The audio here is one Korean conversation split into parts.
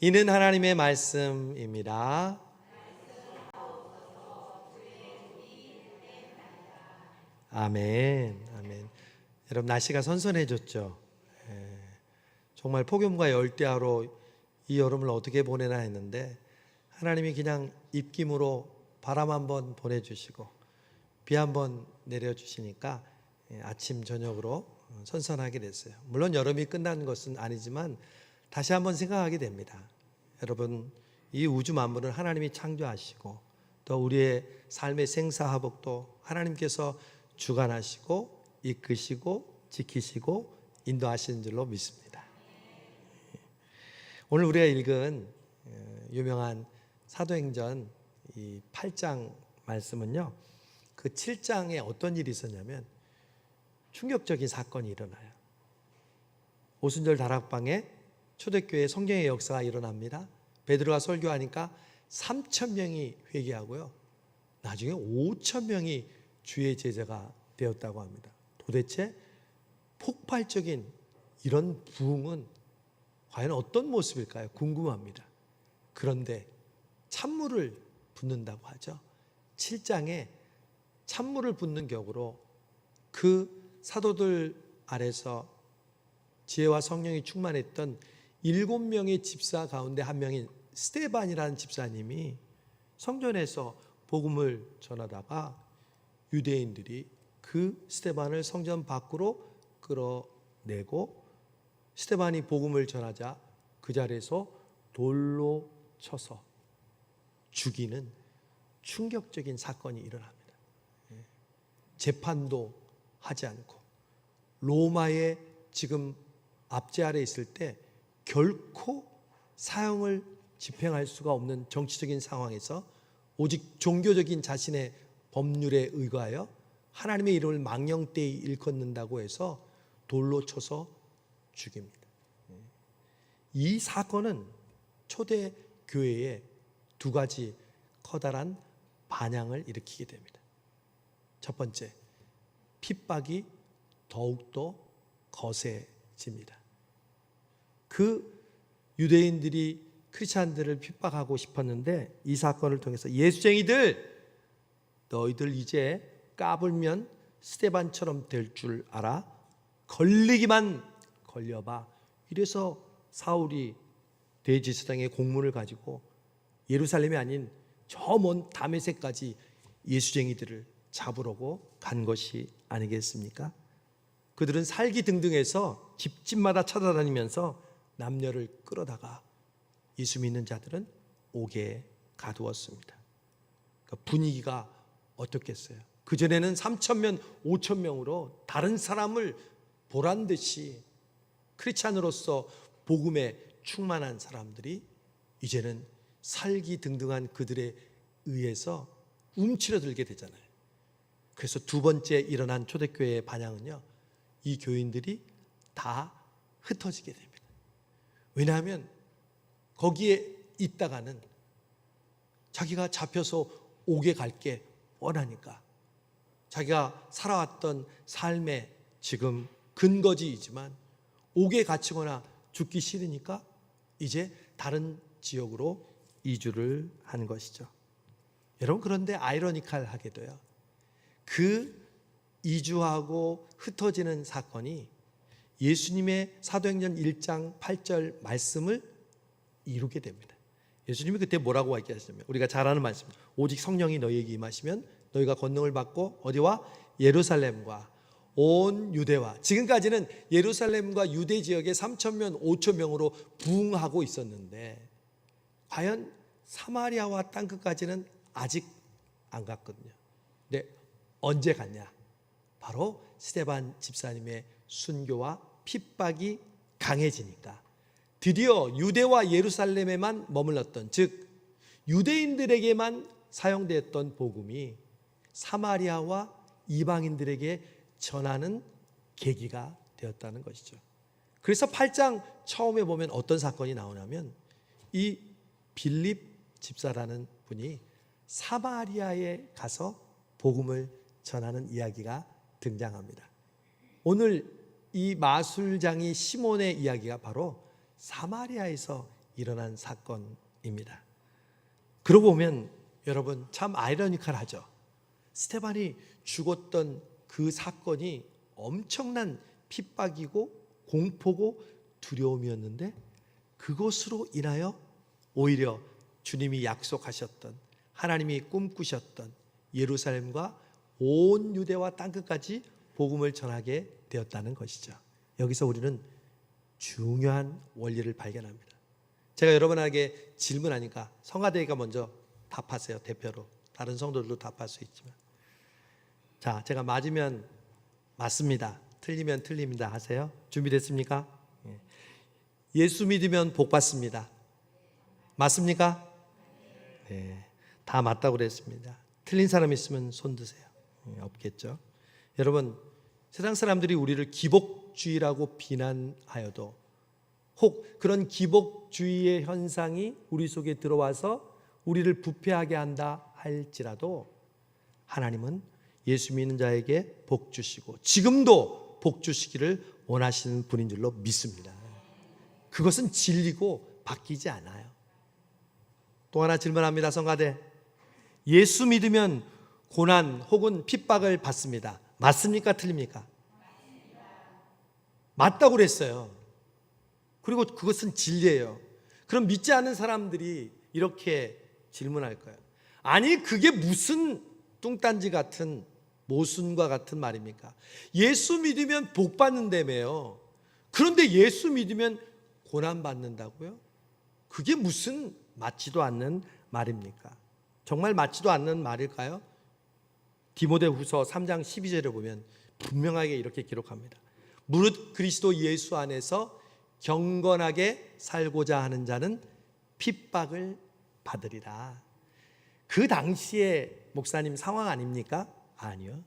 이는 하나님의 말씀입니다. 아멘. 아멘. 여러분, 날씨가 선선해졌죠. 정말 폭염과 열대야로 이 여름을 어떻게 보내나 했는데 하나님이 그냥 입김으로 바람 한번 보내주시고 비 한번 내려주시니까 아침 저녁으로 선선하게 됐어요. 물론 여름이 끝난 것은 아니지만 다시 한번 생각하게 됩니다. 여러분, 이 우주 만물을 하나님이 창조하시고 또 우리의 삶의 생사화복도 하나님께서 주관하시고 이끄시고 지키시고 인도하시는 줄로 믿습니다. 오늘 우리가 읽은 유명한 사도행전 이 8장 말씀은요, 그 7장에 어떤 일이 있었냐면 충격적인 사건이 일어나요. 오순절 다락방에 초대교회 성령의 역사가 일어납니다. 베드로가 설교하니까 3,000명이 회개하고요, 나중에 5,000명이 주의 제자가 되었다고 합니다. 도대체 폭발적인 이런 부흥은 과연 어떤 모습일까요? 궁금합니다. 그런데 찬물을 붓는다고 하죠. 7장에 찬물을 붓는 격으로 그 사도들 아래서 지혜와 성령이 충만했던 7명의 집사 가운데 한 명인 스데반이라는 집사님이 성전에서 복음을 전하다가 유대인들이 그 스데반을 성전 밖으로 끌어내고 스데반이 복음을 전하자 그 자리에서 돌로 쳐서 죽이는 충격적인 사건이 일어납니다. 재판도 하지 않고 로마의 지금 압제 아래 있을 때 결코 사형을 집행할 수가 없는 정치적인 상황에서 오직 종교적인 자신의 법률에 의거하여 하나님의 이름을 망령되이 일컫는다고 해서 돌로 쳐서 죽입니다. 이 사건은 초대 교회에 두 가지 커다란 반향을 일으키게 됩니다. 첫 번째, 핍박이 더욱더 거세집니다. 그 유대인들이 크리스찬들을 핍박하고 싶었는데 이 사건을 통해서 예수쟁이들, 너희들 이제 까불면 스데반처럼 될 줄 알아? 걸리기만 걸려봐. 이래서 사울이 대제사장의 공문을 가지고 예루살렘이 아닌 저 먼 다메섹까지 예수쟁이들을 잡으려고 간 것이 아니겠습니까? 그들은 살기등등해서 집집마다 찾아다니면서 남녀를 끌어다가 예수 믿는 자들은 옥에 가두었습니다. 그러니까 분위기가 어떻겠어요? 그전에는 3,000명, 5,000명으로 다른 사람을 보란듯이 크리스찬으로서 복음에 충만한 사람들이 이제는 살기등등한 그들에 의해서 움츠러들게 되잖아요. 그래서 두 번째 일어난 초대교회의 반향은요, 이 교인들이 다 흩어지게 됩니다. 왜냐하면 거기에 있다가는 자기가 잡혀서 옥에 갈 게 뻔하니까, 자기가 살아왔던 삶의 지금 근거지이지만 옥에 갇히거나 죽기 싫으니까 이제 다른 지역으로 이주를 한 것이죠. 여러분, 그런데 아이러니컬하게도요, 그 이주하고 흩어지는 사건이 예수님의 사도행전 1장 8절 말씀을 이루게 됩니다. 예수님이 그때 뭐라고 얘기하시냐면, 우리가 잘 아는 말씀, 오직 성령이 너희에게 임하시면 너희가 권능을 받고 어디와? 예루살렘과 온 유대와, 지금까지는 예루살렘과 유대 지역에 3,000명, 5,000명으로 부흥하고 있었는데 과연 사마리아와 땅끝까지는 아직 안 갔거든요. 근데 언제 갔냐? 바로 스데반 집사님의 순교와 핍박이 강해지니까 드디어 유대와 예루살렘에만 머물렀던, 즉 유대인들에게만 사용되었던 복음이 사마리아와 이방인들에게 전하는 계기가 되었다는 것이죠. 그래서 8장 처음에 보면 어떤 사건이 나오냐면 이 빌립 집사라는 분이 사마리아에 가서 복음을 전하는 이야기가 등장합니다. 오늘 이 마술장이 시몬의 이야기가 바로 사마리아에서 일어난 사건입니다. 그러고 보면 여러분 참 아이러니컬하죠. 스데반이 죽었던 그 사건이 엄청난 핍박이고 공포고 두려움이었는데 그것으로 인하여 오히려 주님이 약속하셨던, 하나님이 꿈꾸셨던 예루살렘과 온 유대와 땅끝까지 복음을 전하게 되었다는 것이죠. 여기서 우리는 중요한 원리를 발견합니다. 제가 여러분에게 질문하니까 성가대가 먼저 답하세요. 대표로. 다른 성도들도 답할 수 있지만. 자, 제가 맞으면 맞습니다, 틀리면 틀립니다 하세요. 준비됐습니까? 예수 믿으면 복 받습니다. 맞습니까? 네, 다 맞다고 그랬습니다. 틀린 사람 있으면 손 드세요. 없겠죠. 여러분, 세상 사람들이 우리를 기복주의라고 비난하여도, 혹 그런 기복주의의 현상이 우리 속에 들어와서 우리를 부패하게 한다 할지라도 하나님은 예수 믿는 자에게 복 주시고 지금도 복 주시기를 원하시는 분인 줄로 믿습니다. 그것은 진리고 바뀌지 않아요. 또 하나 질문합니다. 성가대, 예수 믿으면 고난 혹은 핍박을 받습니다. 맞습니까? 틀립니까? 맞다고 그랬어요. 그리고 그것은 진리예요. 그럼 믿지 않는 사람들이 이렇게 질문할 거예요. 아니, 그게 무슨 뚱딴지 같은 모순과 같은 말입니까? 예수 믿으면 복 받는다며요. 그런데 예수 믿으면 고난 받는다고요? 그게 무슨 맞지도 않는 말입니까? 정말 맞지도 않는 말일까요? 디모데후서 3장 12절에 보면 분명하게 이렇게 기록합니다. 무릇 그리스도 예수 안에서 경건하게 살고자 하는 자는 핍박을 받으리라. 그 당시에 목사님 상황 아닙니까? 아니요.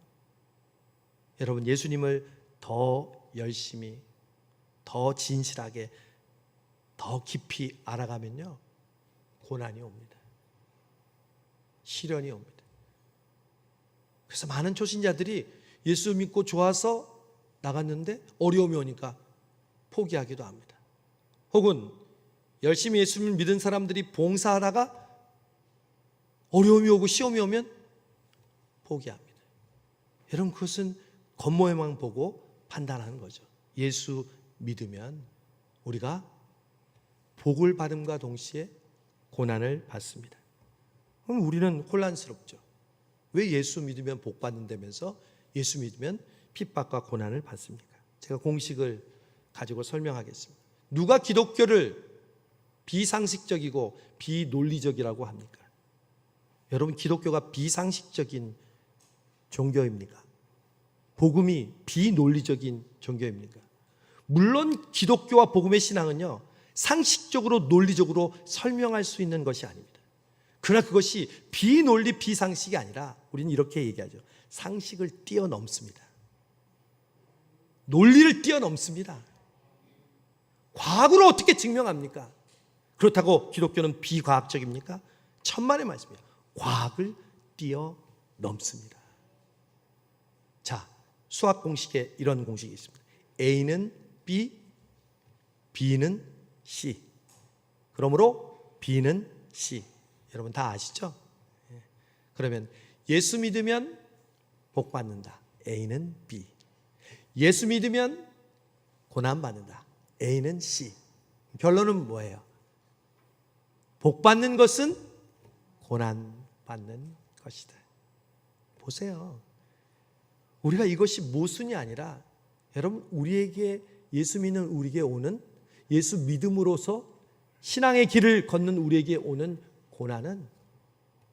여러분, 예수님을 더 열심히, 더 진실하게, 더 깊이 알아가면요, 고난이 옵니다. 시련이 옵니다. 그래서 많은 초신자들이 예수 믿고 좋아서 나갔는데 어려움이 오니까 포기하기도 합니다. 혹은 열심히 예수님을 믿은 사람들이 봉사하다가 어려움이 오고 시험이 오면 포기합니다. 여러분, 그것은 겉모양만 보고 판단하는 거죠. 예수 믿으면 우리가 복을 받음과 동시에 고난을 받습니다. 그럼 우리는 혼란스럽죠. 왜 예수 믿으면 복 받는다면서 예수 믿으면 핍박과 고난을 받습니까? 제가 공식을 가지고 설명하겠습니다. 누가 기독교를 비상식적이고 비논리적이라고 합니까? 여러분, 기독교가 비상식적인 종교입니까? 복음이 비논리적인 종교입니까? 물론 기독교와 복음의 신앙은요, 상식적으로 논리적으로 설명할 수 있는 것이 아닙니다. 그러나 그것이 비논리 비상식이 아니라 우리는 이렇게 얘기하죠. 상식을 뛰어넘습니다. 논리를 뛰어넘습니다. 과학으로 어떻게 증명합니까? 그렇다고 기독교는 비과학적입니까? 천만의 말씀이에요. 과학을 뛰어넘습니다. 자, 수학 공식에 이런 공식이 있습니다. A는 B, B는 C. 그러므로 B는 C. 여러분 다 아시죠? 그러면 예수 믿으면 복 받는다. A는 B. 예수 믿으면 고난 받는다. A는 C. 결론은 뭐예요? 복 받는 것은 고난 받는 것이다. 보세요. 우리가 이것이 모순이 아니라, 여러분, 우리에게 예수 믿는 우리에게 오는, 예수 믿음으로써 신앙의 길을 걷는 우리에게 오는 고난은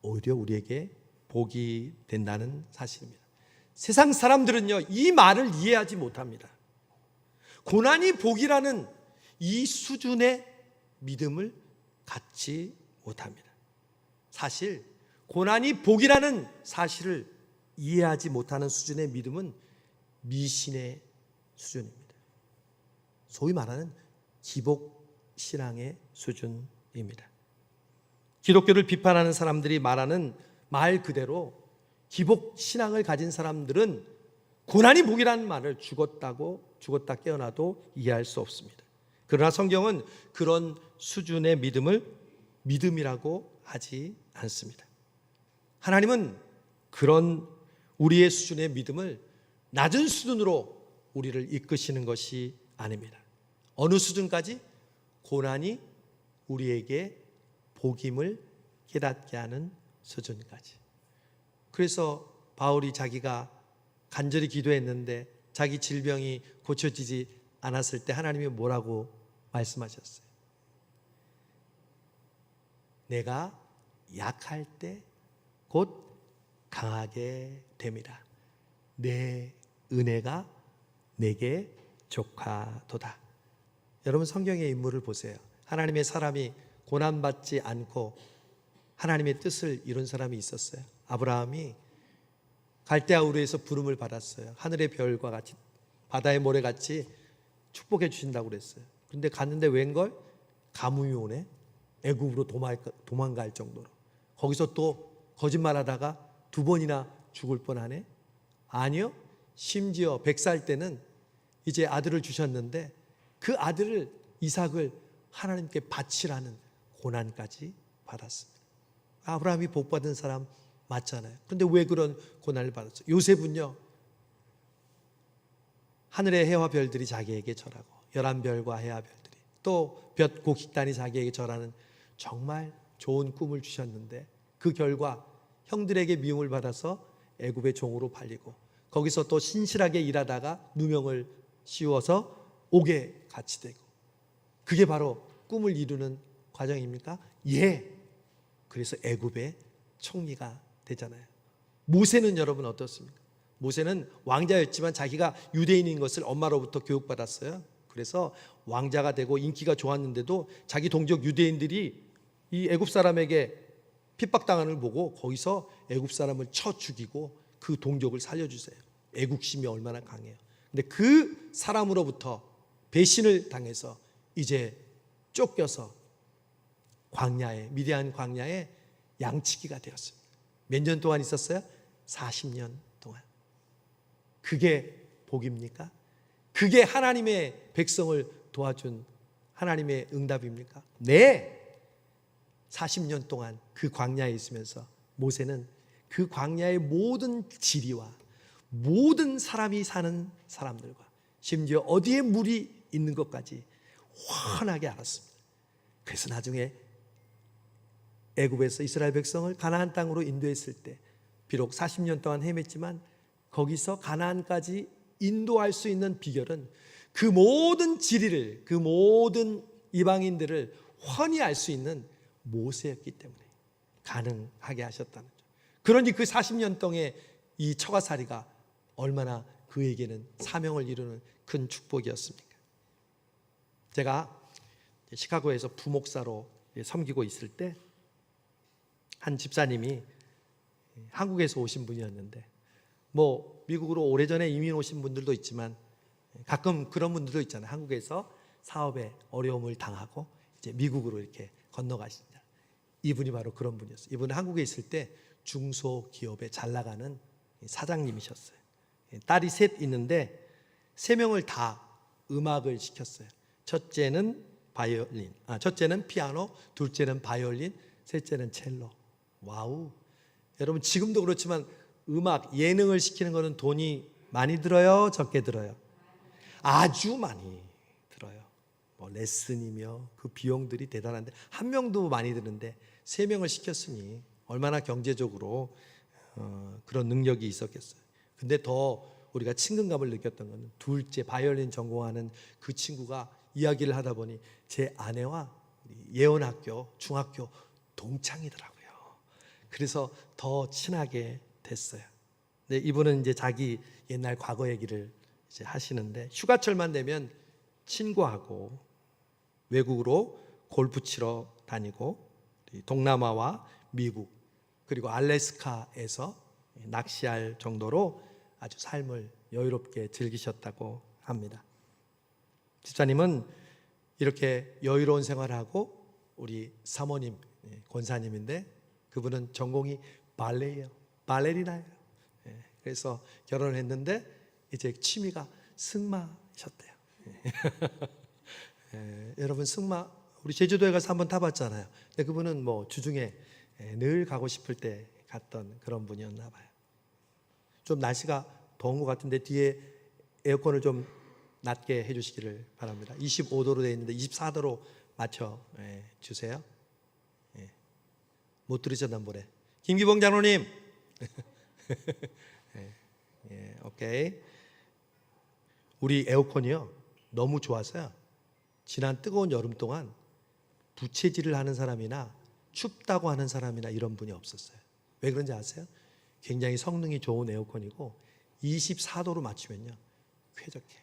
오히려 우리에게 복이 된다는 사실입니다. 세상 사람들은요, 이 말을 이해하지 못합니다. 고난이 복이라는 이 수준의 믿음을 갖지 못합니다. 사실 고난이 복이라는 사실을 이해하지 못하는 수준의 믿음은 미신의 수준입니다. 소위 말하는 기복신앙의 수준입니다. 기독교를 비판하는 사람들이 말하는 말 그대로 기복신앙을 가진 사람들은 고난이 복이라는 말을 죽었다 깨어나도 이해할 수 없습니다. 그러나 성경은 그런 수준의 믿음을 믿음이라고 하지 않습니다. 하나님은 그런 우리의 수준의 믿음을 낮은 수준으로 우리를 이끄시는 것이 아닙니다. 어느 수준까지? 고난이 우리에게 복임을 깨닫게 하는 수준까지. 그래서 바울이 자기가 간절히 기도했는데 자기 질병이 고쳐지지 않았을 때 하나님이 뭐라고 말씀하셨어요? 내가 약할 때 곧 강하게 됨이라. 내 은혜가 내게 족하도다. 여러분 성경의 인물을 보세요. 하나님의 사람이 고난받지 않고 하나님의 뜻을 이룬 사람이 있었어요. 아브라함이 갈대아 우르에서 부름을 받았어요. 하늘의 별과 같이 바다의 모래같이 축복해 주신다고 그랬어요. 그런데 갔는데 웬걸? 가뭄이 오네. 애굽으로 도망갈 정도로. 거기서 또 거짓말하다가 2번이나 죽을 뻔하네. 아니요. 심지어 100살 때는 이제 아들을 주셨는데 그 아들을 이삭을 하나님께 바치라는 고난까지 받았습니다. 아브라함이 복받은 사람 맞잖아요. 그런데 왜 그런 고난을 받았어요? 요셉은요, 하늘의 해와 별들이 자기에게 절하고 11별과 해와 별들이 또 볕 곡식단이 자기에게 절하는 정말 좋은 꿈을 주셨는데 그 결과 형들에게 미움을 받아서 애굽의 종으로 팔리고 거기서 또 신실하게 일하다가 누명을 씌워서 옥에 갇히되고, 그게 바로 꿈을 이루는 과정입니까? 예. 그래서 애굽의 총리가 되잖아요. 모세는 여러분 어떻습니까? 모세는 왕자였지만 자기가 유대인인 것을 엄마로부터 교육받았어요. 그래서 왕자가 되고 인기가 좋았는데도 자기 동족 유대인들이 이 애굽 사람에게 핍박당하는 걸 보고 거기서 애굽 사람을 쳐 죽이고 그 동족을 살려주세요. 애국심이 얼마나 강해요. 근데 그 사람으로부터 배신을 당해서 이제 쫓겨서 광야에, 미디안 광야에 양치기가 되었습니다. 몇 년 동안 있었어요? 40년 동안. 그게 복입니까? 그게 하나님의 백성을 도와준 하나님의 응답입니까? 네. 40년 동안 그 광야에 있으면서 모세는 그 광야의 모든 지리와 모든 사람이 사는 사람들과 심지어 어디에 물이 있는 것까지 훤하게 알았습니다. 그래서 나중에 애굽에서 이스라엘 백성을 가나안 땅으로 인도했을 때 비록 40년 동안 헤맸지만 거기서 가나안까지 인도할 수 있는 비결은 그 모든 지리를, 그 모든 이방인들을 훤히 알 수 있는 모세였기 때문에 가능하게 하셨다는 거죠. 그러니 그 40년 동안의 이 처가살이가 얼마나 그에게는 사명을 이루는 큰 축복이었습니까? 제가 시카고에서 부목사로 섬기고 있을 때 한 집사님이 한국에서 오신 분이었는데, 뭐 미국으로 오래전에 이민 오신 분들도 있지만 가끔 그런 분들도 있잖아요. 한국에서 사업에 어려움을 당하고 이제 미국으로 이렇게 건너가신다. 이분이 바로 그런 분이었어요. 이분은 한국에 있을 때 중소기업에 잘 나가는 사장님이셨어요. 딸이 셋 있는데 3명을 다 음악을 시켰어요. 첫째는 피아노, 둘째는 바이올린, 셋째는 첼로. 와우. 여러분 지금도 그렇지만 음악, 예능을 시키는 거는 돈이 많이 들어요? 적게 들어요? 아주 많이 들어요. 뭐 레슨이며 그 비용들이 대단한데 한 명도 많이 드는데 3명을 시켰으니 얼마나 경제적으로 그런 능력이 있었겠어요. 근데 더 우리가 친근감을 느꼈던 것은 둘째 바이올린 전공하는 그 친구가 이야기를 하다 보니 제 아내와 예원학교, 중학교 동창이더라고요. 그래서 더 친하게 됐어요. 근데 이분은 이제 자기 옛날 과거 얘기를 이제 하시는데 휴가철만 되면 친구하고 외국으로 골프 치러 다니고 동남아와 미국 그리고 알래스카에서 낚시할 정도로 아주 삶을 여유롭게 즐기셨다고 합니다. 집사님은 이렇게 여유로운 생활하고 우리 사모님 권사님인데 그분은 전공이 발레예요. 발레리나예요. 그래서 결혼을 했는데 이제 취미가 승마셨대요. 여러분 승마 우리 제주도에 가서 한번 타봤잖아요. 근데 그분은 뭐 주중에 늘 가고 싶을 때 갔던 그런 분이었나 봐요. 좀 날씨가 더운 것 같은데 뒤에 에어컨을 좀 낮게 해주시기를 바랍니다. 25도로 되어 있는데 24도로 맞춰 주세요. 못 들으셨나 보네. 김기봉 장로님. 오케이. 우리 에어컨이요 너무 좋아서요. 지난 뜨거운 여름 동안 부채질을 하는 사람이나 춥다고 하는 사람이나 이런 분이 없었어요. 왜 그런지 아세요? 굉장히 성능이 좋은 에어컨이고 24도로 맞추면요 쾌적해요.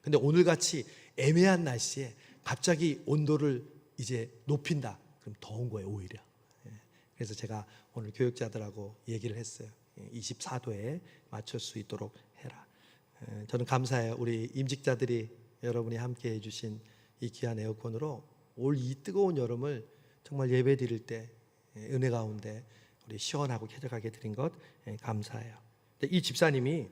근데 오늘같이 애매한 날씨에 갑자기 온도를 이제 높인다. 그럼 더운 거예요 오히려. 그래서 제가 오늘 교육자들하고 얘기를 했어요. 24도에 맞출 수 있도록 해라. 저는 감사해요. 우리 임직자들이 여러분이 함께 해주신 이 귀한 에어컨으로 올 이 뜨거운 여름을 정말 예배 드릴 때 은혜 가운데 우리 시원하고 쾌적하게 드린 것 감사해요. 근데 이 집사님이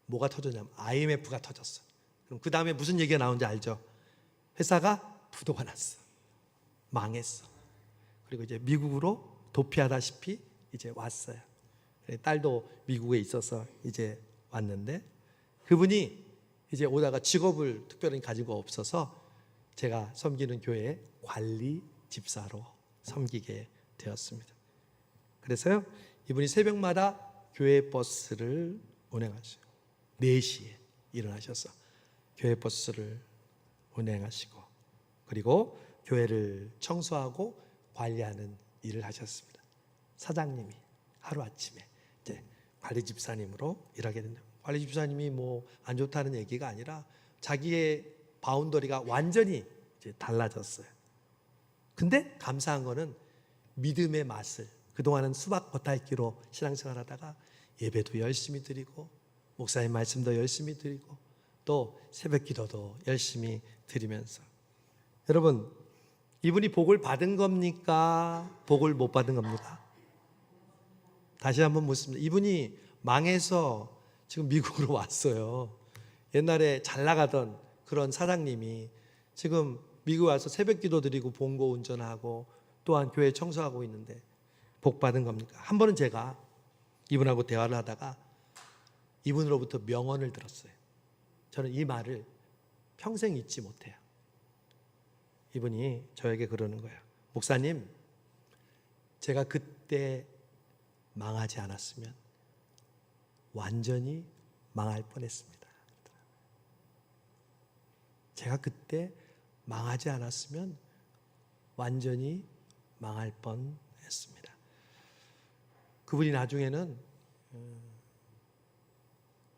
뭐가 터졌냐면 IMF가 터졌어. 그럼 그 다음에 무슨 얘기가 나오는지 알죠? 회사가 부도가 났어. 망했어. 그리고 이제 미국으로 도피하다시피 이제 왔어요. 딸도 미국에 있어서 이제 왔는데 그분이 이제 오다가 직업을 특별히 가지고 없어서 제가 섬기는 교회의 관리 집사로 섬기게 되었습니다. 그래서요 이분이 새벽마다 교회 버스를 운행하셔요. 4시에 일어나셔서 교회 버스를 운행하시고 그리고 교회를 청소하고 관리하는 일을 하셨습니다. 사장님이 하루아침에 이제 관리 집사님으로 일하게 된다. 관리 집사님이 뭐 안 좋다는 얘기가 아니라 자기의 바운더리가 완전히 이제 달라졌어요. 근데 감사한 거는 믿음의 맛을 그동안은 수박 겉핥기로 신앙생활 하다가 예배도 열심히 드리고 목사님 말씀도 열심히 드리고 또 새벽 기도도 열심히 드리면서 여러분 이분이 복을 받은 겁니까? 복을 못 받은 겁니까? 다시 한번 묻습니다. 이분이 망해서 지금 미국으로 왔어요. 옛날에 잘 나가던 그런 사장님이 지금 미국 와서 새벽 기도 드리고 봉고 운전하고 또한 교회 청소하고 있는데 복 받은 겁니까? 한 번은 제가 이분하고 대화를 하다가 이분으로부터 명언을 들었어요. 저는 이 말을 평생 잊지 못해요. 이분이 저에게 그러는 거예요. 목사님, 제가 그때 망하지 않았으면 완전히 망할 뻔했습니다. 제가 그때 망하지 않았으면 완전히 망할 뻔했습니다. 그분이 나중에는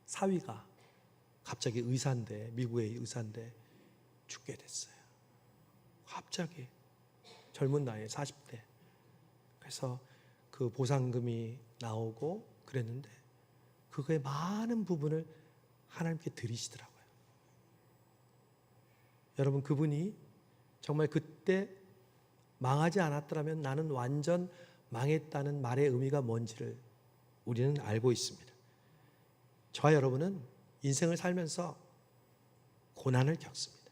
사위가 갑자기 의사인데 미국의 의사인데 죽게 됐어요. 갑자기 젊은 나이에 40대. 그래서 그 보상금이 나오고 그랬는데 그거의 많은 부분을 하나님께 드리시더라고요. 여러분 그분이 정말 그때 망하지 않았더라면 나는 완전 망했다는 말의 의미가 뭔지를 우리는 알고 있습니다. 저와 여러분은 인생을 살면서 고난을 겪습니다.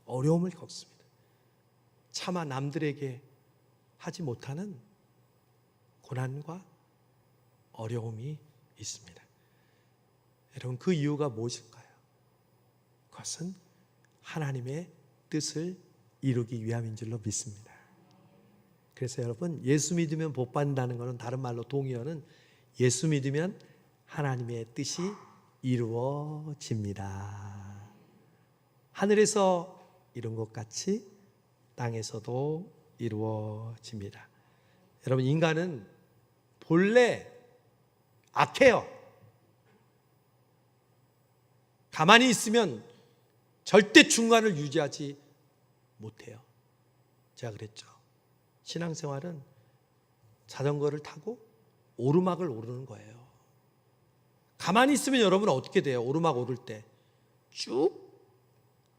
어려움을 겪습니다. 차마 남들에게 하지 못하는 고난과 어려움이 있습니다. 여러분 그 이유가 무엇일까요? 그것은 하나님의 뜻을 이루기 위함인 줄로 믿습니다. 그래서 여러분 예수 믿으면 복 받는다는 것은 다른 말로 동의어는 예수 믿으면 하나님의 뜻이 이루어집니다. 하늘에서 이룬 것 같이 땅에서도 이루어집니다. 여러분 인간은 본래 악해요. 가만히 있으면 절대 중간을 유지하지 못해요. 제가 그랬죠. 신앙생활은 자전거를 타고 오르막을 오르는 거예요. 가만히 있으면 여러분은 어떻게 돼요? 오르막 오를 때 쭉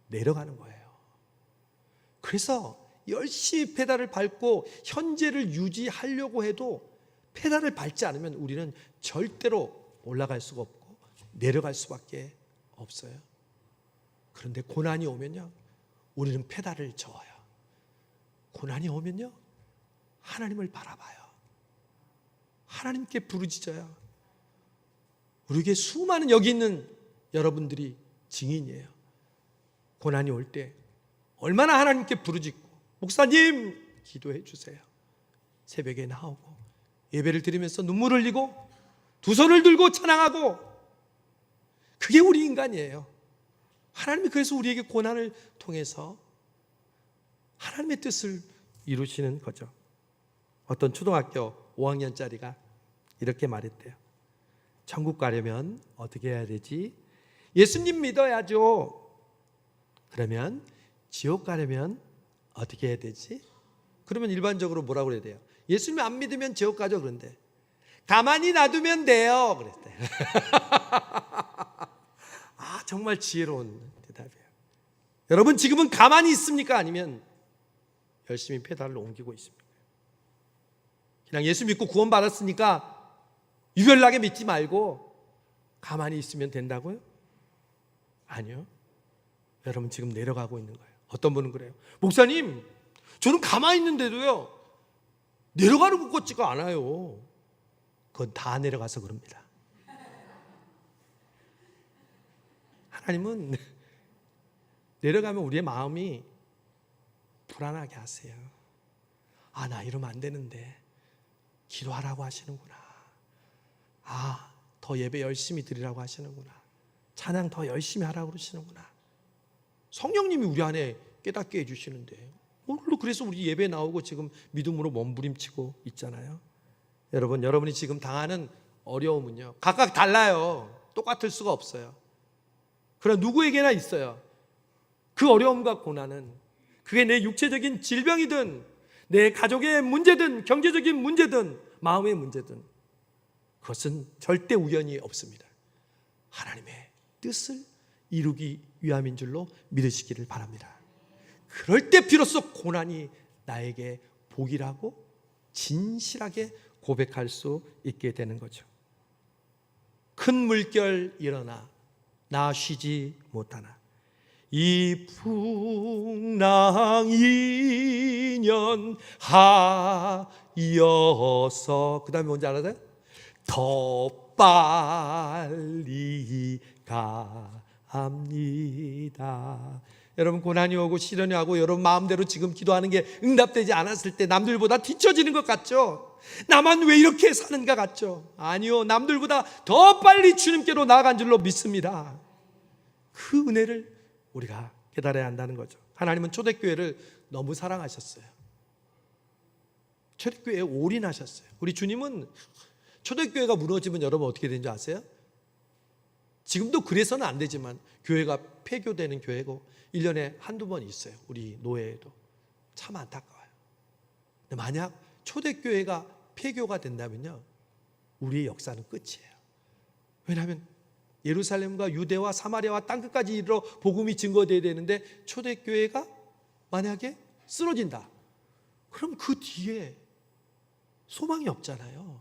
내려가는 거예요. 그래서 열심히 페달을 밟고 현재를 유지하려고 해도 페달을 밟지 않으면 우리는 절대로 올라갈 수가 없고 내려갈 수밖에 없어요. 그런데 고난이 오면요, 우리는 페달을 저어요. 고난이 오면요, 하나님을 바라봐요. 하나님께 부르짖어요. 우리에게 수많은 여기 있는 여러분들이 증인이에요. 고난이 올 때 얼마나 하나님께 부르짖고, 목사님 기도해 주세요. 새벽에 나오고 예배를 드리면서 눈물 흘리고 두 손을 들고 찬양하고, 그게 우리 인간이에요. 하나님이 그래서 우리에게 고난을 통해서 하나님의 뜻을 이루시는 거죠. 어떤 초등학교 5학년짜리가 이렇게 말했대요. 천국 가려면 어떻게 해야 되지? 예수님 믿어야죠. 그러면 지옥 가려면 어떻게 해야 되지? 그러면 일반적으로 뭐라고 그래야 돼요? 예수님 안 믿으면 지옥 가죠. 그런데 가만히 놔두면 돼요. 그랬대요. 아, 정말 지혜로운 대답이에요. 여러분, 지금은 가만히 있습니까? 아니면 열심히 페달을 옮기고 있습니까? 그냥 예수 믿고 구원받았으니까 유별나게 믿지 말고 가만히 있으면 된다고요? 아니요. 여러분, 지금 내려가고 있는 거예요. 어떤 분은 그래요. 목사님, 저는 가만히 있는데도요, 내려가는 것 같지가 않아요. 그건 다 내려가서 그럽니다. 하나님은 내려가면 우리의 마음이 불안하게 하세요. 아, 나 이러면 안 되는데 기도하라고 하시는구나. 아, 더 예배 열심히 드리라고 하시는구나. 찬양 더 열심히 하라고 그러시는구나. 성령님이 우리 안에 깨닫게 해주시는데 오늘도 그래서 우리 예배 나오고 지금 믿음으로 몸부림치고 있잖아요. 여러분, 여러분이 지금 당하는 어려움은요, 각각 달라요. 똑같을 수가 없어요. 그러나 누구에게나 있어요. 그 어려움과 고난은, 그게 내 육체적인 질병이든 내 가족의 문제든 경제적인 문제든 마음의 문제든, 그것은 절대 우연이 없습니다. 하나님의 뜻을 이루기 위함인 줄로 믿으시기를 바랍니다. 그럴 때 비로소 고난이 나에게 복이라고 진실하게 고백할 수 있게 되는 거죠. 큰 물결 일어나 나 쉬지 못하나 이 풍랑 2년 하여서, 그 다음에 뭔지 알아요? 더 빨리 갑니다. 여러분, 고난이 오고 시련이 오고 여러분 마음대로 지금 기도하는 게 응답되지 않았을 때 남들보다 뒤처지는 것 같죠? 나만 왜 이렇게 사는가 같죠? 아니요, 남들보다 더 빨리 주님께로 나아간 줄로 믿습니다. 그 은혜를 우리가 깨달아야 한다는 거죠. 하나님은 초대교회를 너무 사랑하셨어요. 초대교회에 올인하셨어요. 우리 주님은 초대교회가 무너지면 여러분 어떻게 되는 줄 아세요? 지금도 그래서는 안 되지만 교회가 폐교되는 교회고 1년에 한두 번 있어요. 우리 노예에도. 참 안타까워요. 근데 만약 초대교회가 폐교가 된다면요, 우리의 역사는 끝이에요. 왜냐하면 예루살렘과 유대와 사마리아와 땅끝까지 이르러 복음이 증거되어야 되는데 초대교회가 만약에 쓰러진다, 그럼 그 뒤에 소망이 없잖아요.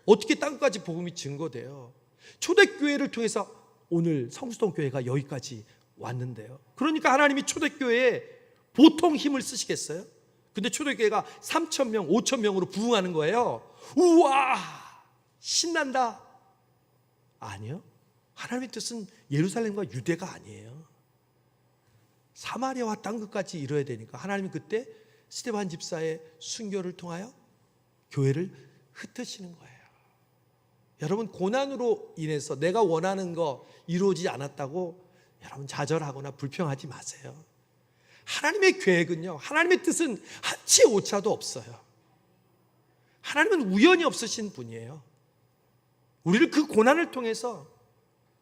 어떻게 땅끝까지 복음이 증거돼요? 초대교회를 통해서 오늘 성수동 교회가 여기까지 왔는데요. 그러니까 하나님이 초대교회에 보통 힘을 쓰시겠어요? 근데 초대교회가 3,000명, 5,000명으로 부흥하는 거예요. 우와, 신난다. 아니요. 하나님의 뜻은 예루살렘과 유대가 아니에요. 사마리아와 땅끝까지 이뤄야 되니까 하나님이 그때 스데반 집사의 순교를 통하여 교회를 흩으시는 거예요. 여러분, 고난으로 인해서 내가 원하는 거 이루어지지 않았다고 여러분 좌절하거나 불평하지 마세요. 하나님의 계획은요, 하나님의 뜻은 한치 오차도 없어요. 하나님은 우연이 없으신 분이에요. 우리를 그 고난을 통해서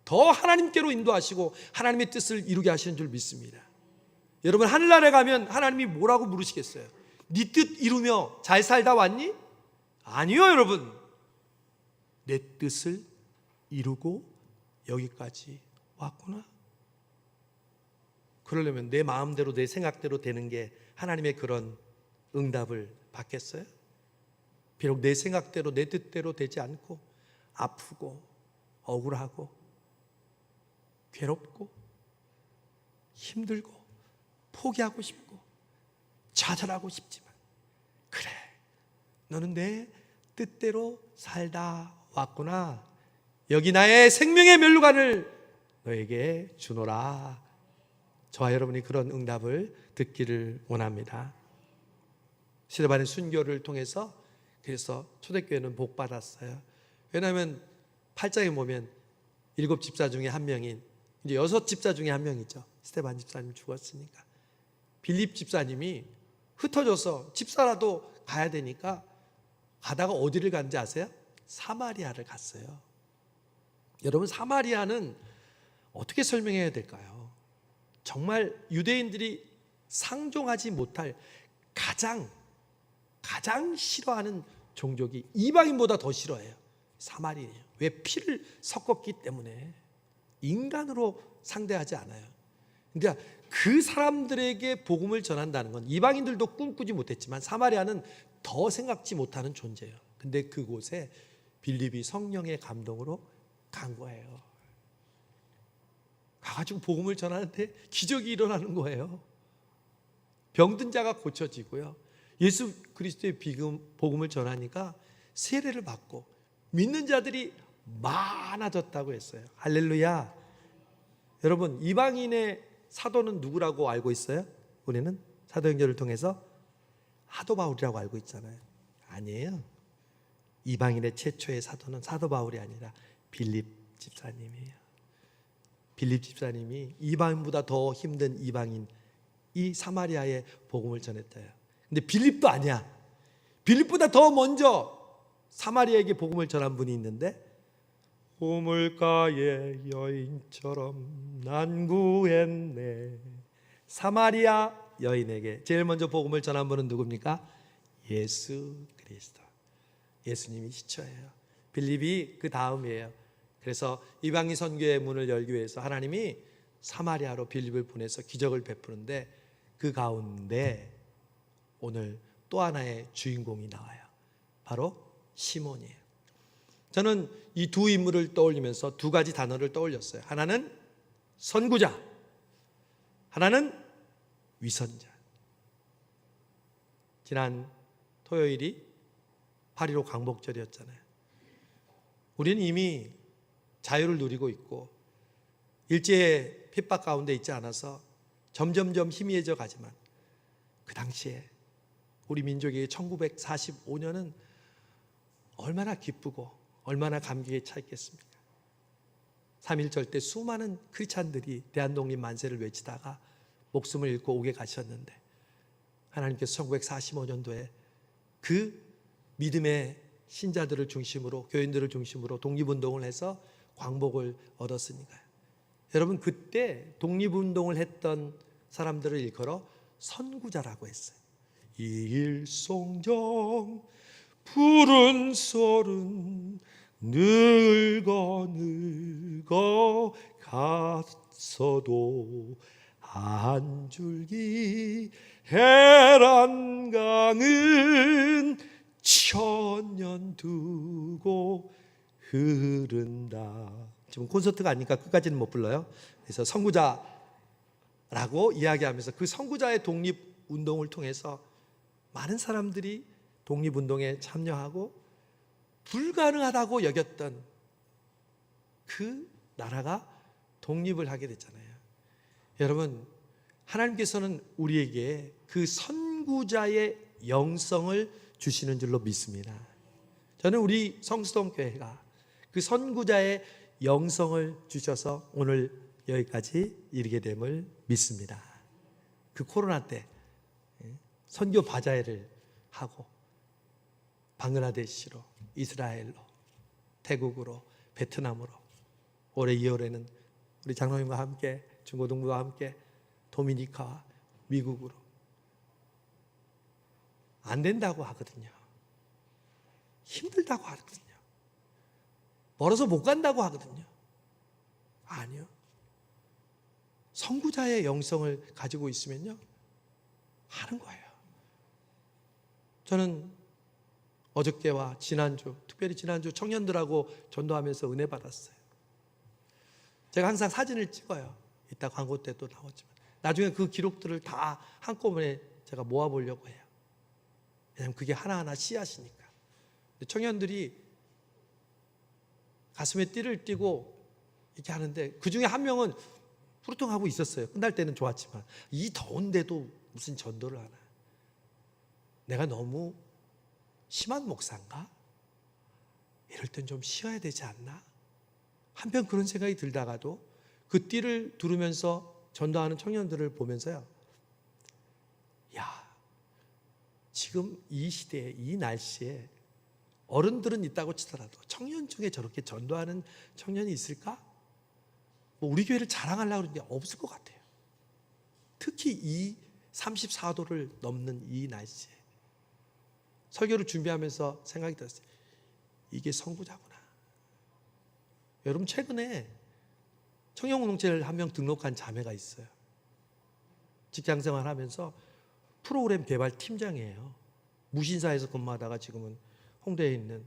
더 하나님께로 인도하시고 하나님의 뜻을 이루게 하시는 줄 믿습니다. 여러분, 하늘나라에 가면 하나님이 뭐라고 물으시겠어요? 네 뜻 이루며 잘 살다 왔니? 아니요, 여러분. 내 뜻을 이루고 여기까지 왔구나. 그러려면 내 마음대로 내 생각대로 되는 게 하나님의 그런 응답을 받겠어요? 비록 내 생각대로 내 뜻대로 되지 않고 아프고 억울하고 괴롭고 힘들고 포기하고 싶고 좌절하고 싶지만, 그래, 너는 내 뜻대로 살다 왔구나. 여기 나의 생명의 면류관을 너에게 주노라. 저와 여러분이 그런 응답을 듣기를 원합니다. 시대반의 순교를 통해서 그래서 초대교회는 복 받았어요. 왜냐하면 8장에 보면 7집사 중에 한 명인, 이제 6집사 중에 한 명이죠. 스데반 집사님 죽었으니까 빌립 집사님이 흩어져서 집사라도 가야 되니까 가다가 어디를 간지 아세요? 사마리아를 갔어요. 여러분, 사마리아는 어떻게 설명해야 될까요? 정말 유대인들이 상종하지 못할 가장 싫어하는 종족이, 이방인보다 더 싫어해요. 사마리아예요. 왜? 피를 섞었기 때문에 인간으로 상대하지 않아요. 그러니까 그 사람들에게 복음을 전한다는 건 이방인들도 꿈꾸지 못했지만 사마리아는 더 생각지 못하는 존재예요. 근데 그곳에 빌립이 성령의 감동으로 간 거예요. 가가지고 복음을 전하는데 기적이 일어나는 거예요. 병든 자가 고쳐지고요, 예수 그리스도의 복음을 전하니까 세례를 받고 믿는 자들이 많아졌다고 했어요. 할렐루야. 여러분, 이방인의 사도는 누구라고 알고 있어요? 우리는 사도행전을 통해서 사도 바울이라고 알고 있잖아요. 아니에요. 이방인의 최초의 사도는 사도 바울이 아니라 빌립 집사님이에요. 빌립 집사님이 이방인보다 더 힘든 이방인, 이 사마리아에 복음을 전했대요. 근데 빌립도 아니야. 빌립보다 더 먼저 사마리아에게 복음을 전한 분이 있는데, 우물가의 여인처럼 난 구했네. 사마리아 여인에게 제일 먼저 복음을 전한 분은 누굽니까? 예수 그리스도. 예수님이 시초예요. 빌립이 그 다음이에요. 그래서 이방인 선교의 문을 열기 위해서 하나님이 사마리아로 빌립을 보내서 기적을 베푸는데, 그 가운데 오늘 또 하나의 주인공이 나와요. 바로 시몬이에요. 저는 이 두 인물을 떠올리면서 두 가지 단어를 떠올렸어요. 하나는 선구자, 하나는 위선자. 지난 토요일이 8.15 광복절이었잖아요. 우리는 이미 자유를 누리고 있고 일제의 핍박 가운데 있지 않아서 점점점 희미해져 가지만, 그 당시에 우리 민족의 1945년은 얼마나 기쁘고 얼마나 감격에 차 있겠습니까? 3.1절 때 수많은 크리스찬들이 대한독립 만세를 외치다가 목숨을 잃고 옥에 가셨는데, 하나님께서 1945년도에 그 믿음의 신자들을 중심으로, 교인들을 중심으로 독립운동을 해서 광복을 얻었으니까요. 여러분, 그때 독립운동을 했던 사람들을 일컬어 선구자라고 했어요. 일송정 푸른 솔은 늙어 갔어도 한 줄기 해란강은 천년 두고 흐른다. 지금 콘서트가 아니니까 끝까지는 못 불러요. 그래서 선구자라고 이야기하면서 그 선구자의 독립운동을 통해서 많은 사람들이 독립운동에 참여하고 불가능하다고 여겼던 그 나라가 독립을 하게 됐잖아요. 여러분, 하나님께서는 우리에게 그 선구자의 영성을 주시는 줄로 믿습니다. 저는 우리 성수동교회가 그 선구자의 영성을 주셔서 오늘 여기까지 이르게 됨을 믿습니다. 그 코로나 때 선교 바자회를 하고 방글라데시로, 이스라엘로, 태국으로, 베트남으로, 올해 2월에는 우리 장로님과 함께, 중고등부와 함께 도미니카와 미국으로. 안 된다고 하거든요. 힘들다고 하거든요. 멀어서 못 간다고 하거든요. 아니요. 선구자의 영성을 가지고 있으면요, 하는 거예요. 저는 어저께와 지난주, 특별히 지난주 청년들하고 전도하면서 은혜 받았어요. 제가 항상 사진을 찍어요. 이따 광고 때 또 나오지만 나중에 그 기록들을 다 한꺼번에 제가 모아보려고 해요. 왜냐하면 그게 하나하나 씨앗이니까. 청년들이 가슴에 띠를 띠고 이렇게 하는데 그 중에 한 명은 후루뚱하고 있었어요. 끝날 때는 좋았지만 이 더운데도 무슨 전도를 하나. 내가 너무 심한 목사인가? 이럴 땐 좀 쉬어야 되지 않나? 한편 그런 생각이 들다가도 그 띠를 두르면서 전도하는 청년들을 보면서요, 야, 지금 이 시대에 이 날씨에 어른들은 있다고 치더라도 청년 중에 저렇게 전도하는 청년이 있을까? 뭐 우리 교회를 자랑하려고 그러는데 없을 것 같아요. 특히 이 34도를 넘는 이 날씨에 설교를 준비하면서 생각이 들었어요. 이게 선구자구나. 여러분, 최근에 청년공동체를 한 명 등록한 자매가 있어요. 직장생활 하면서 프로그램 개발 팀장이에요. 무신사에서 근무하다가 지금은 홍대에 있는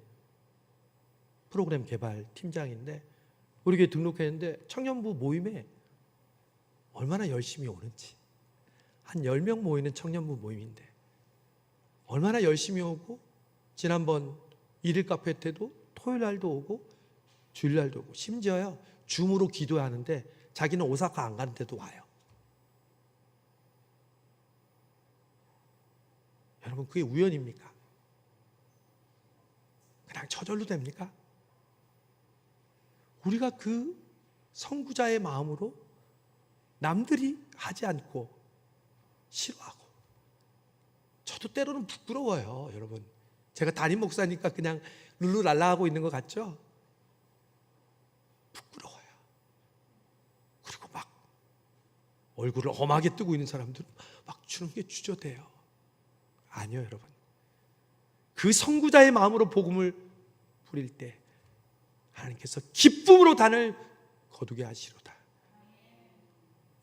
프로그램 개발 팀장인데, 우리 교회 등록했는데 청년부 모임에 얼마나 열심히 오는지, 한 10명 모이는 청년부 모임인데 얼마나 열심히 오고, 지난번 일일 카페 때도 토요일 날도 오고 주일 날도 오고, 심지어요 줌으로 기도하는데 자기는 오사카 안 가는데도 와요. 여러분, 그게 우연입니까? 그냥 저절로 됩니까? 우리가 그 선구자의 마음으로 남들이 하지 않고 싫어하고, 저도 때로는 부끄러워요. 여러분, 제가 담임 목사니까 그냥 룰루랄라 하고 있는 것 같죠? 부끄러워요. 그리고 막 얼굴을 험하게 뜨고 있는 사람들은 막 주는 게 주저돼요. 아니요, 여러분. 그 선구자의 마음으로 복음을 부릴 때 하나님께서 기쁨으로 단을 거두게 하시로다.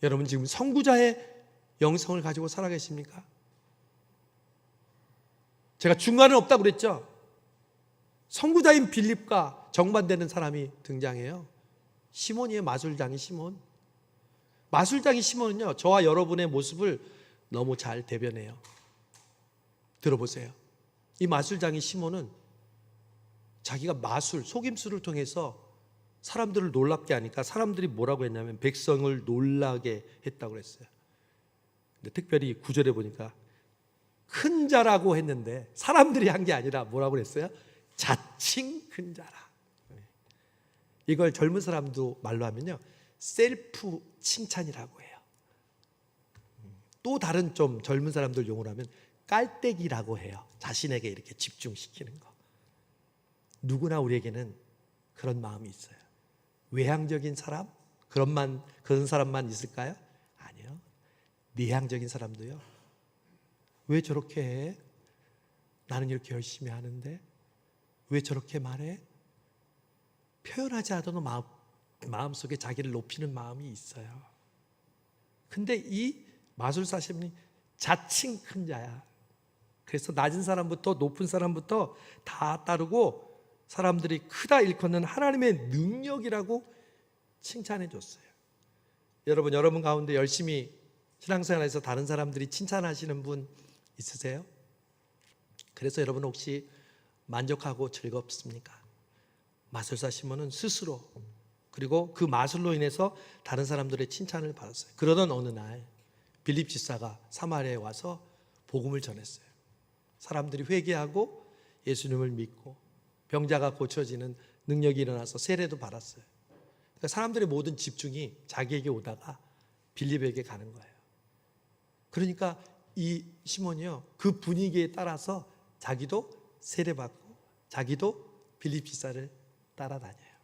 여러분, 지금 선구자의 영성을 가지고 살아계십니까? 제가 중간은 없다고 그랬죠? 선구자인 빌립과 정반되는 사람이 등장해요. 시몬이에요. 마술장이 시몬. 마술장이 시몬은요, 저와 여러분의 모습을 너무 잘 대변해요. 들어보세요. 이 마술장이 시몬은 자기가 마술, 속임수를 통해서 사람들을 놀랍게 하니까 사람들이 뭐라고 했냐면 백성을 놀라게 했다고 그랬어요. 근데 특별히 9절에 보니까 큰 자라고 했는데 사람들이 한 게 아니라 뭐라고 그랬어요? 자칭 큰 자라. 이걸 젊은 사람도 말로 하면요, 셀프 칭찬이라고 해요. 또 다른 좀 젊은 사람들 용어로 하면 깔때기라고 해요. 자신에게 이렇게 집중시키는 거. 누구나 우리에게는 그런 마음이 있어요. 외향적인 사람? 그런 사람만 있을까요? 아니요. 내향적인 사람도요. 왜 저렇게 해? 나는 이렇게 열심히 하는데 왜 저렇게 말해? 표현하지 않아도 마음속에 자기를 높이는 마음이 있어요. 근데 이 마술사 시몬이 자칭 큰 자야. 그래서 낮은 사람부터 높은 사람부터 다 따르고 사람들이 크다 일컫는 하나님의 능력이라고 칭찬해 줬어요. 여러분 가운데 열심히 신앙생활에서 다른 사람들이 칭찬하시는 분 있으세요? 그래서 여러분 혹시 만족하고 즐겁습니까? 마술사 시몬은 스스로, 그리고 그 마술로 인해서 다른 사람들의 칭찬을 받았어요. 그러던 어느 날 빌립 집사가 사마리아에 와서 복음을 전했어요. 사람들이 회개하고 예수님을 믿고 병자가 고쳐지는 능력이 일어나서 세례도 받았어요. 그러니까 사람들의 모든 집중이 자기에게 오다가 빌립에게 가는 거예요. 그러니까 이 시몬이요, 그 분위기에 따라서 자기도 세례받고 자기도 빌립 집사를 따라다녀요.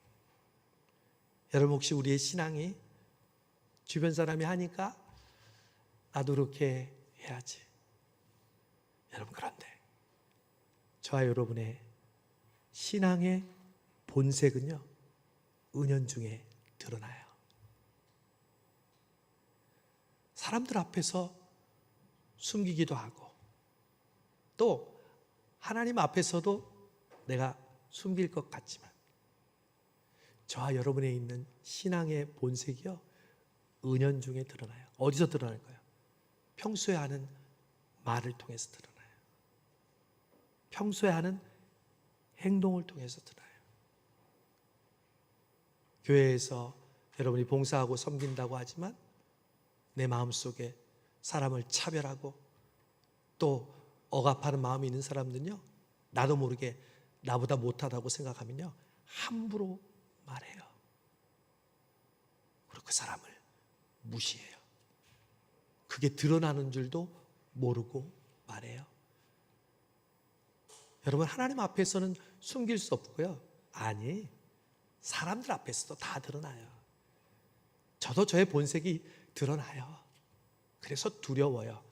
여러분, 혹시 우리의 신앙이 주변 사람이 하니까 나도 그렇게 해야지. 여러분, 그런데 저와 여러분의 신앙의 본색은요, 은연중에 드러나요. 사람들 앞에서 숨기기도 하고 또 하나님 앞에서도 내가 숨길 것 같지만 저와 여러분에 있는 신앙의 본색이요, 은연중에 드러나요. 어디서 드러날까요? 평소에 하는 말을 통해서 드러나요. 평소에 하는 행동을 통해서 드러나요. 교회에서 여러분이 봉사하고 섬긴다고 하지만 내 마음속에 사람을 차별하고 또 억압하는 마음이 있는 사람들은요, 나도 모르게 나보다 못하다고 생각하면요, 함부로 말해요. 그리고 그 사람을 무시해요. 그게 드러나는 줄도 모르고 말해요. 여러분, 하나님 앞에서는 숨길 수 없고요. 아니, 사람들 앞에서도 다 드러나요. 저도 저의 본색이 드러나요. 그래서 두려워요.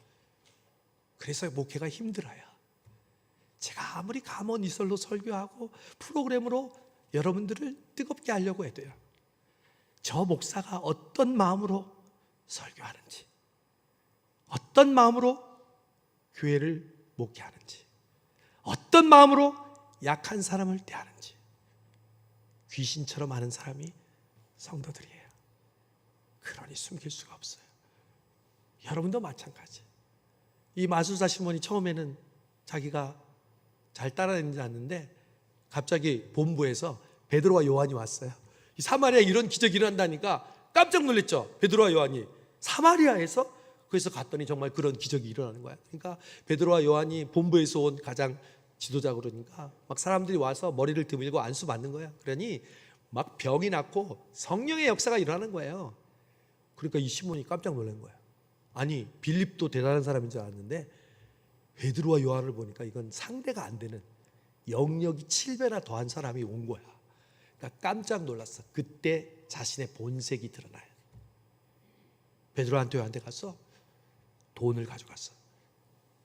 그래서 목회가 힘들어요. 제가 아무리 감언 이설로 설교하고 프로그램으로 여러분들을 뜨겁게 하려고 해도요, 저 목사가 어떤 마음으로 설교하는지, 어떤 마음으로 교회를 목회하는지, 어떤 마음으로 약한 사람을 대하는지 귀신처럼 아는 사람이 성도들이에요. 그러니 숨길 수가 없어요. 여러분도 마찬가지. 이 마술사 시몬이 처음에는 자기가 잘 따라다니지 않는데 갑자기 본부에서 베드로와 요한이 왔어요. 이 사마리아에 이런 기적이 일어난다니까 깜짝 놀랐죠. 베드로와 요한이 사마리아에서, 그래서 갔더니 정말 그런 기적이 일어나는 거야. 그러니까 베드로와 요한이 본부에서 온 가장 지도자 그러니까 막 사람들이 와서 머리를 드밀고 안수 받는 거야. 그러니 막 병이 낫고 성령의 역사가 일어나는 거예요. 그러니까 이 시몬이 깜짝 놀란 거야. 아니, 빌립도 대단한 사람인 줄 알았는데 베드로와 요한을 보니까 이건 상대가 안 되는, 영역이 7배나 더한 사람이 온 거야. 그러니까 깜짝 놀랐어. 그때 자신의 본색이 드러나요. 베드로한테 요한테 가서 돈을 가져갔어.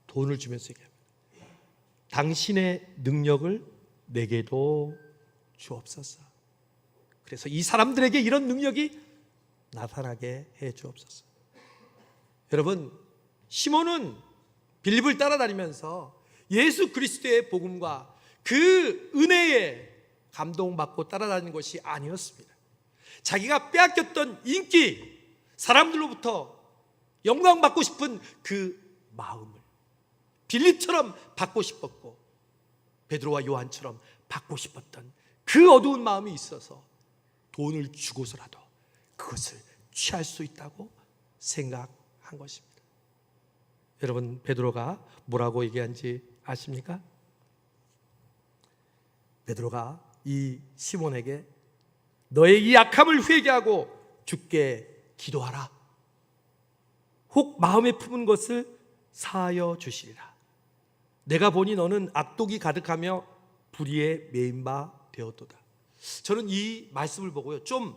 돈을 주면서 얘기합니다. 당신의 능력을 내게도 주옵소서. 그래서 이 사람들에게 이런 능력이 나타나게 해 주옵소서. 여러분, 시몬은 빌립을 따라다니면서 예수 그리스도의 복음과 그 은혜에 감동받고 따라다니는 것이 아니었습니다. 자기가 빼앗겼던 인기, 사람들로부터 영광받고 싶은 그 마음을 빌립처럼 받고 싶었고 베드로와 요한처럼 받고 싶었던 그 어두운 마음이 있어서 돈을 주고서라도 그것을 취할 수 있다고 생각한 것입니다. 여러분, 베드로가 뭐라고 얘기한지 아십니까? 베드로가 이 시몬에게 너의 이 약함을 회개하고 주께 기도하라. 혹 마음에 품은 것을 사하여 주시리라. 내가 보니 너는 악독이 가득하며 불의에 매인 바 되었도다. 저는 이 말씀을 보고요, 좀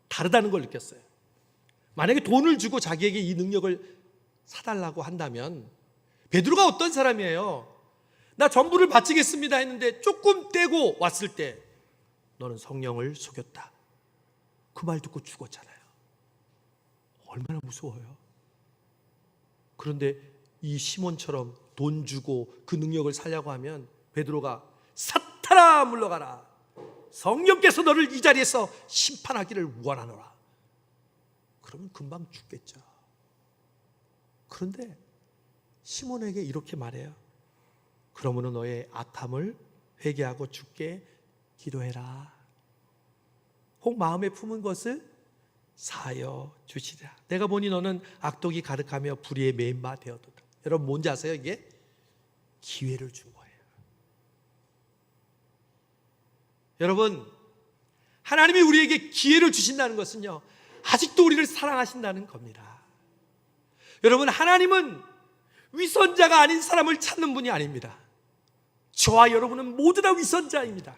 다르다는 걸 느꼈어요. 만약에 돈을 주고 자기에게 이 능력을 사달라고 한다면 베드로가 어떤 사람이에요? 나 전부를 바치겠습니다 했는데 조금 떼고 왔을 때 너는 성령을 속였다. 그 말 듣고 죽었잖아요. 얼마나 무서워요. 그런데 이 시몬처럼 돈 주고 그 능력을 살려고 하면 베드로가 사탄아 물러가라. 성령께서 너를 이 자리에서 심판하기를 원하노라. 그러면 금방 죽겠죠. 그런데 시몬에게 이렇게 말해요. 그러므로 너의 악함을 회개하고 주께 기도해라. 혹 마음에 품은 것을 사하여 주시리라. 내가 보니 너는 악독이 가득하며 불의에 매인 바 되었도다. 여러분, 뭔지 아세요? 이게 기회를 준 거예요. 여러분, 하나님이 우리에게 기회를 주신다는 것은요, 아직도 우리를 사랑하신다는 겁니다. 여러분, 하나님은 위선자가 아닌 사람을 찾는 분이 아닙니다. 저와 여러분은 모두 다 위선자입니다.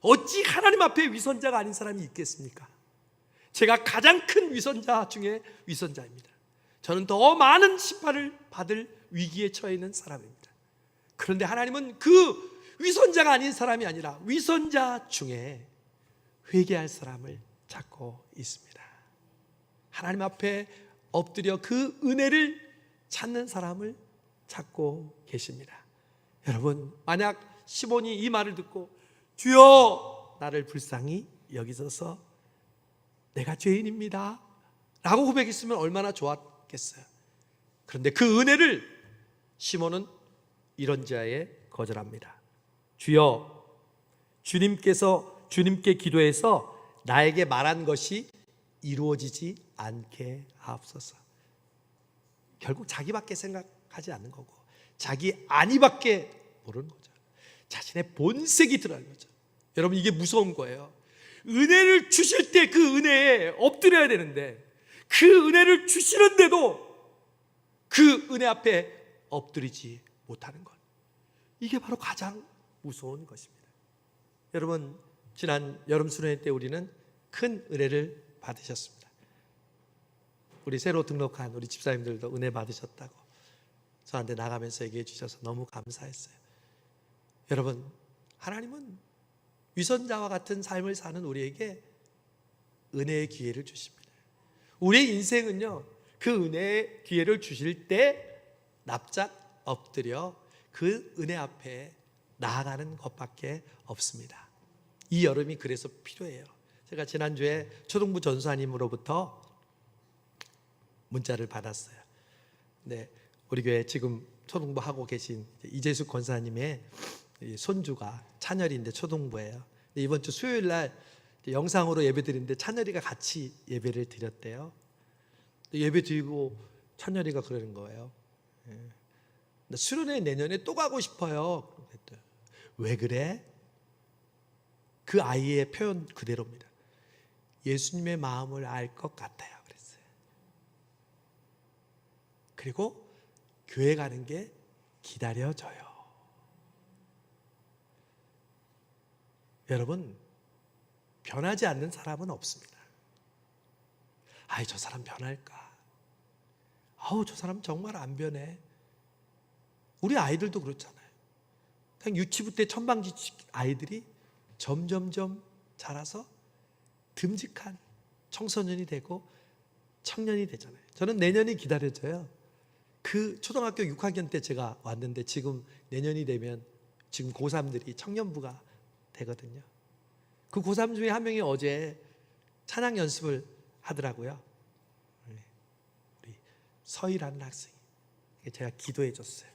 어찌 하나님 앞에 위선자가 아닌 사람이 있겠습니까? 제가 가장 큰 위선자 중에 위선자입니다. 저는 더 많은 심판을 받을 위기에 처해 있는 사람입니다. 그런데 하나님은 그 위선자가 아닌 사람이 아니라 위선자 중에 회개할 사람을 찾고 있습니다. 하나님 앞에 엎드려 그 은혜를 찾는 사람을 찾고 계십니다. 여러분, 만약 시몬이 이 말을 듣고 주여 나를 불쌍히 여기소서, 내가 죄인입니다 라고 고백했으면 얼마나 좋았겠어요. 그런데 그 은혜를 시몬은 이런 자에 거절합니다. 주여, 주님께 기도해서 나에게 말한 것이 이루어지지 않게 하옵소서. 결국 자기밖에 생각하지 않는 거고 자기 안위밖에 모르는 거죠. 자신의 본색이 드러나는 거죠. 여러분, 이게 무서운 거예요. 은혜를 주실 때 그 은혜에 엎드려야 되는데 그 은혜를 주시는데도 그 은혜 앞에 엎드리지 못하는 것, 이게 바로 가장 무서운 것입니다. 여러분, 지난 여름 수련회 때 우리는 큰 은혜를 받으셨습니다. 우리 새로 등록한 우리 집사님들도 은혜 받으셨다고 저한테 나가면서 얘기해 주셔서 너무 감사했어요. 여러분, 하나님은 위선자와 같은 삶을 사는 우리에게 은혜의 기회를 주십니다. 우리의 인생은요, 그 은혜의 기회를 주실 때 납작 엎드려 그 은혜 앞에 나아가는 것밖에 없습니다. 이 여름이 그래서 필요해요. 제가 지난주에 초등부 전수아님으로부터 문자를 받았어요. 네, 우리 교회 지금 초등부 하고 계신 이재숙 권사님의 손주가 찬열이인데 초등부예요. 이번 주 수요일 날 영상으로 예배 드리는데 찬열이가 같이 예배를 드렸대요. 예배 드리고 찬열이가 그러는 거예요. 나 수련회 내년에 또 가고 싶어요. 왜 그래? 그 아이의 표현 그대로입니다. 예수님의 마음을 알 것 같아요. 그랬어요. 그리고 교회 가는 게 기다려져요. 여러분, 변하지 않는 사람은 없습니다. 아이, 저 사람 변할까? 아우, 저 사람 정말 안 변해. 우리 아이들도 그렇잖아요. 그냥 유치부 때 천방지 아이들이 점점점 자라서 듬직한 청소년이 되고 청년이 되잖아요. 저는 내년이 기다려져요. 그 초등학교 6학년 때 제가 왔는데 지금 내년이 되면 지금 고3들이 청년부가 되거든요. 그 고3 중에 한 명이 어제 찬양 연습을 하더라고요. 우리 서희라는 학생이. 제가 기도해 줬어요.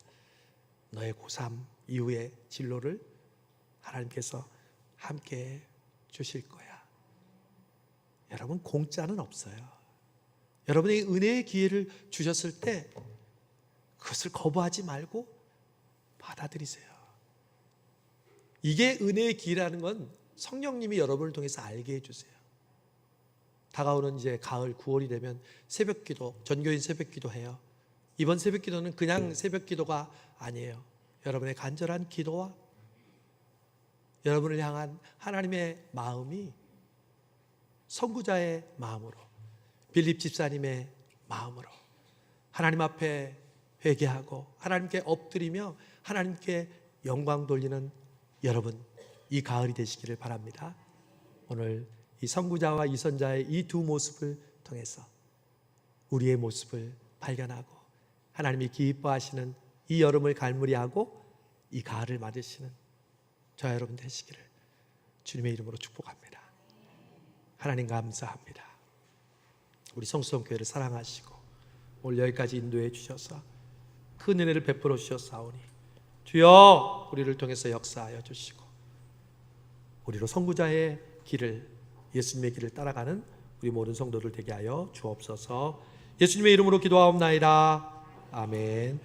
너의 고3 이후의 진로를 하나님께서 함께 주실 거야. 여러분, 공짜는 없어요. 여러분이 은혜의 기회를 주셨을 때 그것을 거부하지 말고 받아들이세요. 이게 은혜의 기회라는 건 성령님이 여러분을 통해서 알게 해주세요. 다가오는 이제 가을 9월이 되면 새벽기도, 전교인 새벽기도 해요. 이번 새벽기도는 그냥 새벽기도가 아니에요. 여러분의 간절한 기도와 여러분을 향한 하나님의 마음이 선구자의 마음으로, 빌립 집사님의 마음으로 하나님 앞에 회개하고 하나님께 엎드리며 하나님께 영광 돌리는 여러분, 이 가을이 되시기를 바랍니다. 오늘 이 선구자와 이 선자의 이 두 모습을 통해서 우리의 모습을 발견하고 하나님이 기뻐하시는 이 여름을 갈무리하고 이 가을을 맞으시는 저와 여러분 되시기를 주님의 이름으로 축복합니다. 하나님 감사합니다. 우리 성수성교회를 사랑하시고 오늘 여기까지 인도해 주셔서 큰 은혜를 베풀어 주셨사오니 주여, 우리를 통해서 역사하여 주시고 우리로 선구자의 길을, 예수님의 길을 따라가는 우리 모든 성도들 되게 하여 주옵소서. 예수님의 이름으로 기도하옵나이다. 아멘.